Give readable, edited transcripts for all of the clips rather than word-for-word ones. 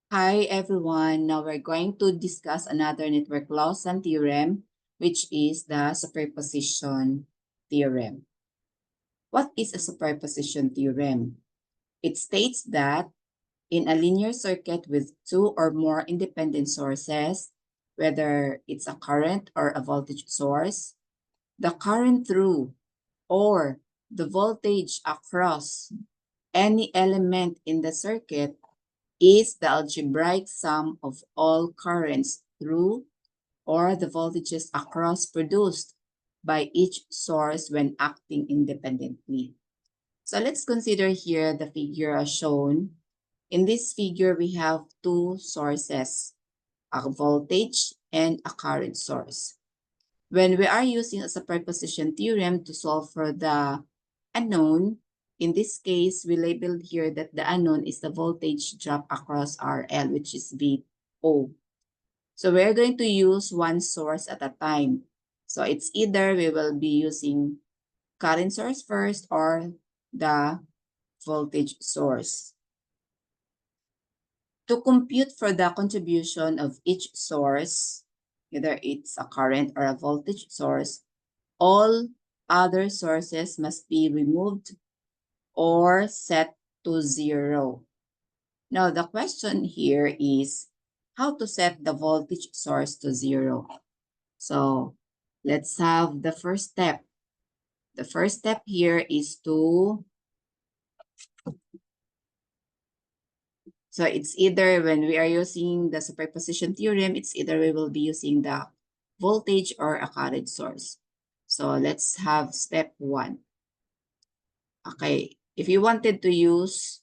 Hi everyone, now we're going to discuss another network Lawson theorem, which is the superposition theorem. What is a superposition theorem? It states that in a linear circuit with two or more independent sources, whether it's a current or a voltage source, the current through or the voltage across any element in the circuit is the algebraic sum of all currents through or the voltages across produced by each source when acting independently. So let's consider here the figure as shown. In this figure, we have two sources, a voltage and a current source. When we are using a superposition theorem to solve for the unknown, in this case, we labeled here that the unknown is the voltage drop across RL, which is VO. So we're going to use one source at a time. So it's either we will be using current source first or the voltage source. To compute for the contribution of each source, either it's a current or a voltage source, all other sources must be removed or set to 0. Now, the question here is how to set the voltage source to 0. So, let's have the first step. The first step here is so it's either when we are using the superposition theorem, it's either we will be using the voltage or a current source. So let's have step 1. Okay, if you wanted to use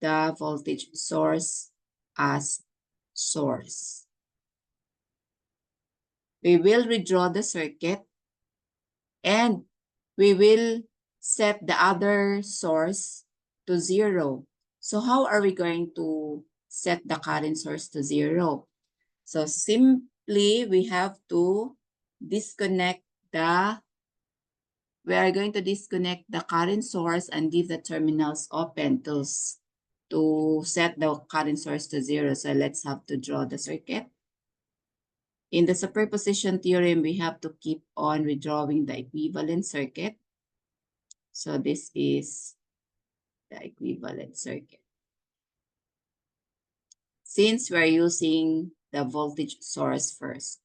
the voltage source as source, we will redraw the circuit and we will set the other source to 0. So how are we going to set the current source to 0? So simply we have to disconnect we are going to disconnect the current source and leave the terminals open to set the current source to 0. So let's have to draw the circuit. In the superposition theorem, we have to keep on redrawing the equivalent circuit. So this is the equivalent circuit. Since we're using the voltage source first.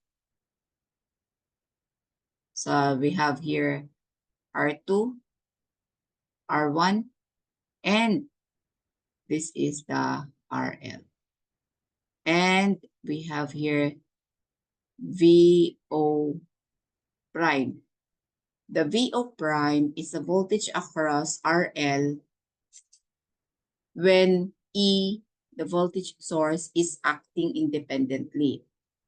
So we have here R2, R1, and this is the RL. And we have here VO prime. The VO prime is the voltage across RL when E, the voltage source, is acting independently.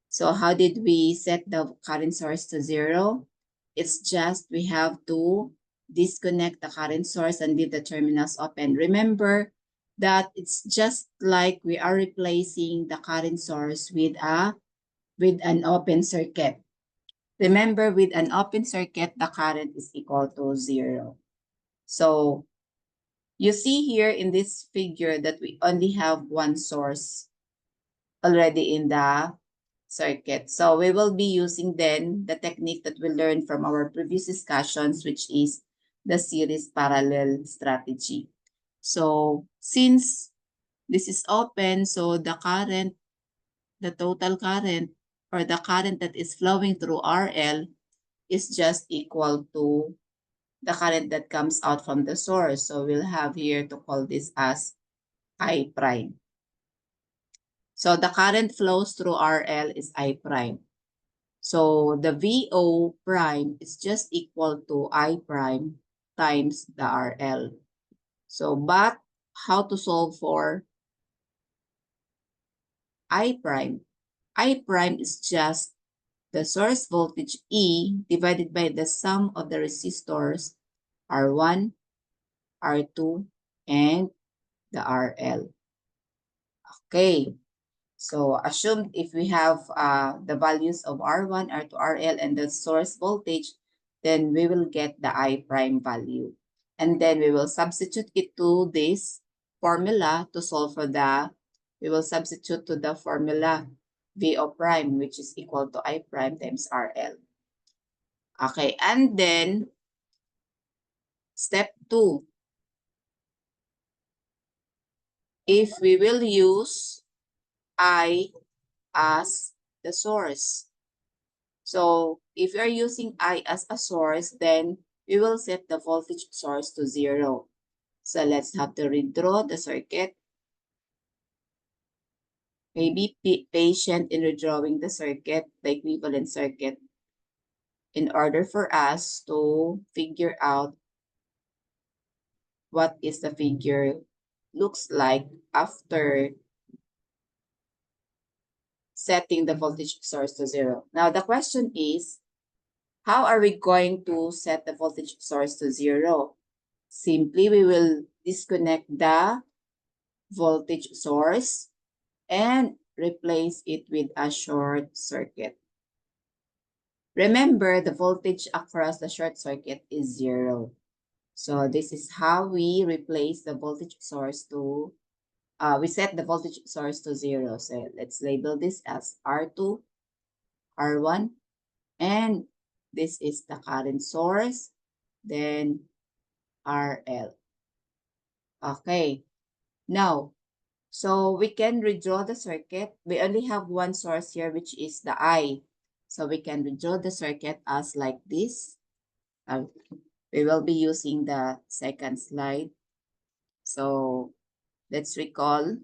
So how did we set the current source to 0? It's just we have to disconnect the current source and leave the terminals open. Remember that it's just like we are replacing the current source with an open circuit. Remember, with an open circuit, the current is equal to 0. So you see here in this figure that we only have one source already in the circuit. So we will be using then the technique that we learned from our previous discussions, which is the series parallel strategy. So since this is open, so the total current, or the current that is flowing through RL is just equal to the current that comes out from the source. So we'll have here to call this as I prime. So the current flows through RL is I prime. So the VO prime is just equal to I prime times the RL. So but how to solve for I prime? I prime is just the source voltage E divided by the sum of the resistors R1, R2, and the RL. Okay. So assume if we have the values of R1, R2, RL, and the source voltage, then we will get the I prime value. And then we will substitute it to this formula to solve for the we will substitute to the formula VO prime, which is equal to I prime times RL. Okay, and then step 2. If we will use I as the source. So if we are using I as a source, then we will set the voltage source to 0. So let's have to redraw the circuit. Maybe be patient in redrawing the circuit, the equivalent circuit, in order for us to figure out what is the figure looks like after setting the voltage source to 0. Now the question is, how are we going to set the voltage source to 0? Simply, we will disconnect the voltage source and replace it with a short circuit. Remember, the voltage across the short circuit is 0. So this is how we replace the voltage source to, we set the voltage source to 0. So let's label this as R2, R1, and this is the current source, then RL. Okay, now, so we can redraw the circuit. We only have one source here, which is the I. So we can redraw the circuit as like this. We will be using the second slide. So let's recall.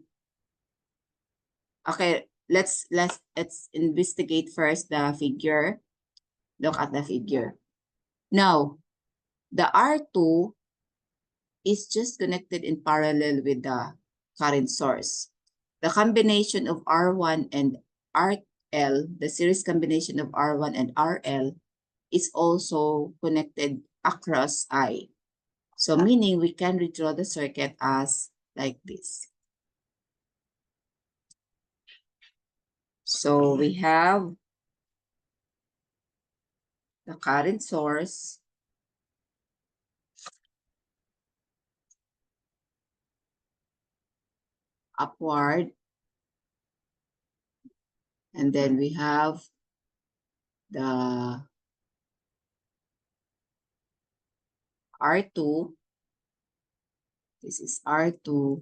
Okay, let's investigate first the figure. Look at the figure. Now, the R2 is just connected in parallel with the current source. The combination of R1 and RL, the series combination of R1 and RL, is also connected across I. So meaning we can redraw the circuit as like this. So we have the current source, upward, and then we have the R2. This is R2,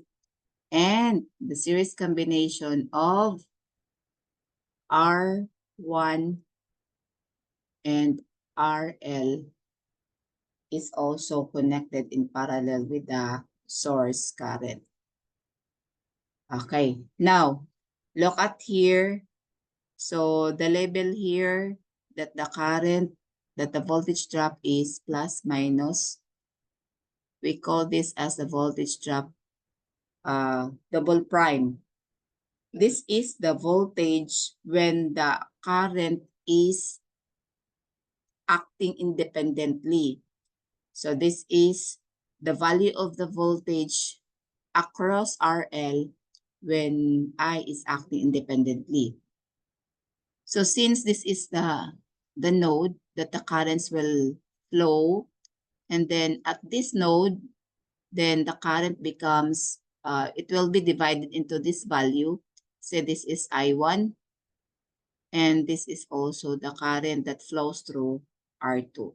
and the series combination of R1 and RL is also connected in parallel with the source current. Okay, now look at here. So the label here that the current, that the voltage drop is plus minus. We call this as the voltage drop double prime. This is the voltage when the current is acting independently. So this is the value of the voltage across RL when I is acting independently. So since this is the node that the currents will flow, and then at this node, then the current becomes, it will be divided into this value. Say this is I1, and this is also the current that flows through R2.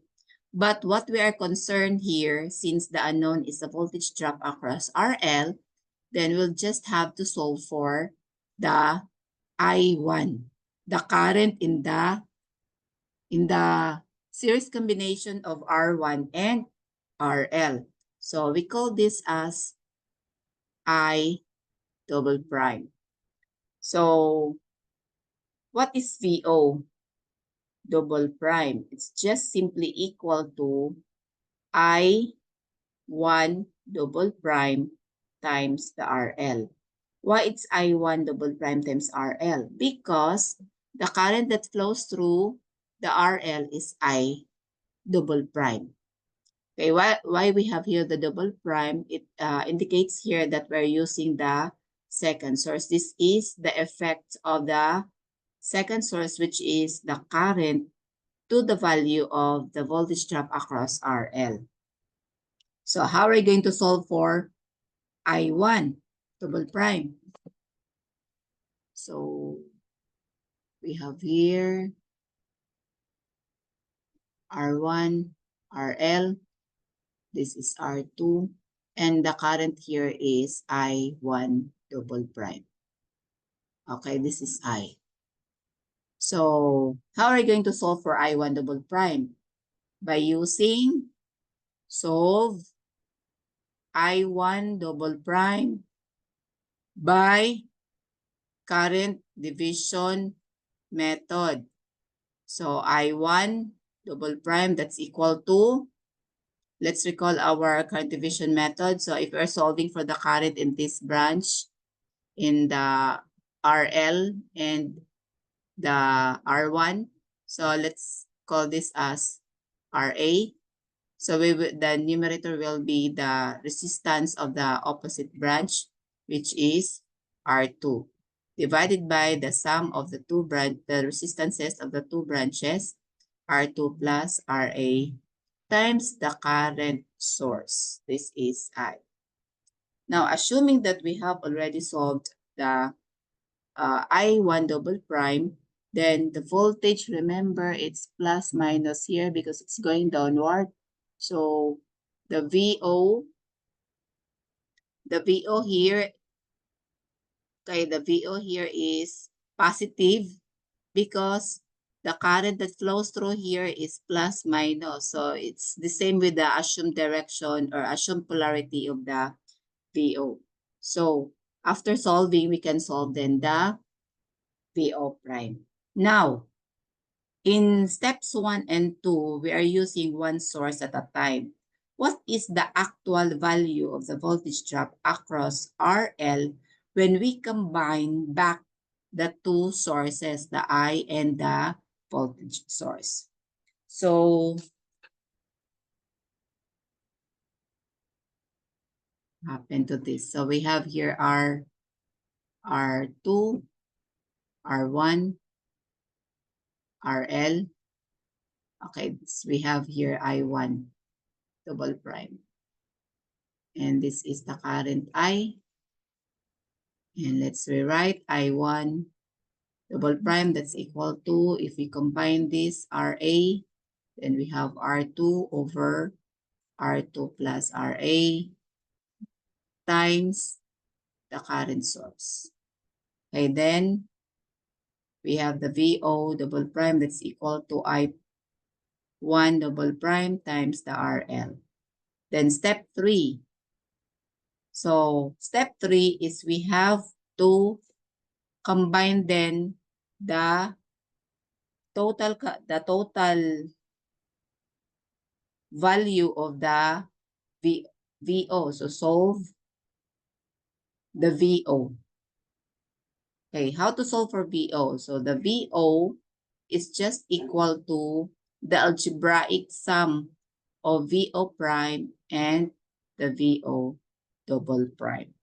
But what we are concerned here, since the unknown is the voltage drop across RL, then we'll just have to solve for the I1, the current in the series combination of R1 and RL. So we call this as I double prime. So what is VO double prime? It's just simply equal to I1 double prime times the RL. Why it's I1 double prime times RL? Because the current that flows through the RL is I double prime. Okay, why we have here the double prime? It indicates here that we're using the second source. This is the effect of the second source, which is the current to the value of the voltage drop across RL. So how are we going to solve for I1 double prime? So we have here R1, RL. This is R2. And the current here is I1 double prime. Okay, this is I. So how are you going to solve for I1 double prime? By using solve I1 double prime by current division method. So I1 double prime, that's equal to, let's recall our current division method. So if we're solving for the current in this branch, in the RL and the R1, so let's call this as RA. So the numerator will be the resistance of the opposite branch, which is R2, divided by the sum of the the resistances of the two branches, R2 plus RA, times the current source. This is I. Now, assuming that we have already solved the I1 double prime, then the voltage, remember, it's plus minus here because it's going downward. So the VO here, okay, the VO here is positive because the current that flows through here is plus minus. So it's the same with the assumed direction or assumed polarity of the VO. So after solving, we can solve then the VO prime. Now, in steps 1 and 2, we are using one source at a time. What is the actual value of the voltage drop across RL when we combine back the two sources, the I and the voltage source? So, happen to this. So we have here R2, R1, RL. Okay, we have here I1 double prime. And this is the current I. And let's rewrite I1 double prime, that's equal to, if we combine this, RA, then we have R2 over R2 plus RA times the current source. Okay, then we have the VO double prime, that's equal to I1 double prime times the RL. Then step 3. So step 3 is we have to combine then the total value of the VO. So solve the VO. Okay, how to solve for VO? So the VO is just equal to the algebraic sum of VO prime and the VO double prime.